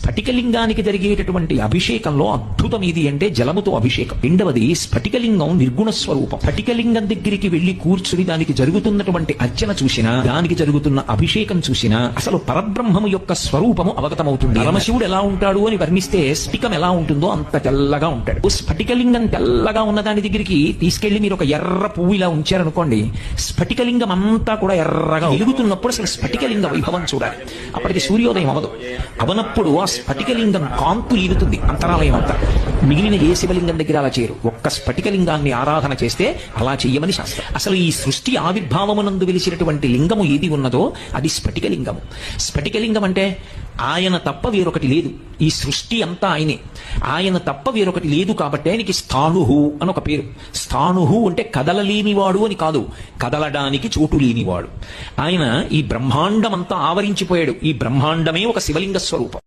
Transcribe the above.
స్ఫటికలింగానికి జరిగేటటువంటి అభిషేకంలో అద్భుతం ఏది అంటే జలముతో అభిషేకం. రెండవది స్ఫటికలింగం నిర్గుణ స్వరూపం. స్ఫటికలింగం దగ్గరికి వెళ్లి కూర్చుని దానికి జరుగుతున్నటువంటి అర్చన చూసినా, దానికి జరుగుతున్న అభిషేకం చూసినా అసలు పరబ్రహ్మము యొక్క స్వరూపము అవగతమవుతుంది. పరమశివుడు ఎలా ఉంటాడు అని వర్ణిస్తే స్ఫటికం ఎలా ఉంటుందో అంత తెల్లగా ఉంటాడు. స్ఫటికలింగం తెల్లగా ఉన్న దాని దగ్గరికి తీసుకెళ్లి మీరు ఒక ఎర్ర పువ్వు ఇలా ఉంచారనుకోండి, స్ఫటికలింగం అంతా కూడా ఎర్రగా వెలుగుతున్నప్పుడు అసలు స్ఫటికలింగ వైభవం చూడాలి. అప్పటికి సూర్యోదయం అవనప్పుడు ఆ స్ఫటికలింగం కాంతు ఈదుతుంది అంతరాలయం అంతా. మిగిలిన ఏ శివలింగం దగ్గర అలా చేయరు. ఒక్క స్ఫటికలింగాన్ని ఆరాధన చేస్తే అలా చెయ్యమని శాస్త్రం. అసలు ఈ సృష్టి ఆవిర్భావమునందు వెలిసినటువంటి లింగము ఏది ఉన్నదో అది స్ఫటికలింగము. స్ఫటికలింగం అంటే ఆయన తప్ప వేరొకటి లేదు. ఈ సృష్టి అంతా ఆయనే, ఆయన తప్ప వేరొకటి లేదు. కాబట్టి ఆయనకి స్థాణుహు అని ఒక పేరు. స్థాణుహు అంటే కదలలేనివాడు అని కాదు, కదలడానికి చోటు లేనివాడు. ఆయన ఈ బ్రహ్మాండం అంతా ఆవరించిపోయాడు. ఈ బ్రహ్మాండమే ఒక శివలింగ స్వరూపం.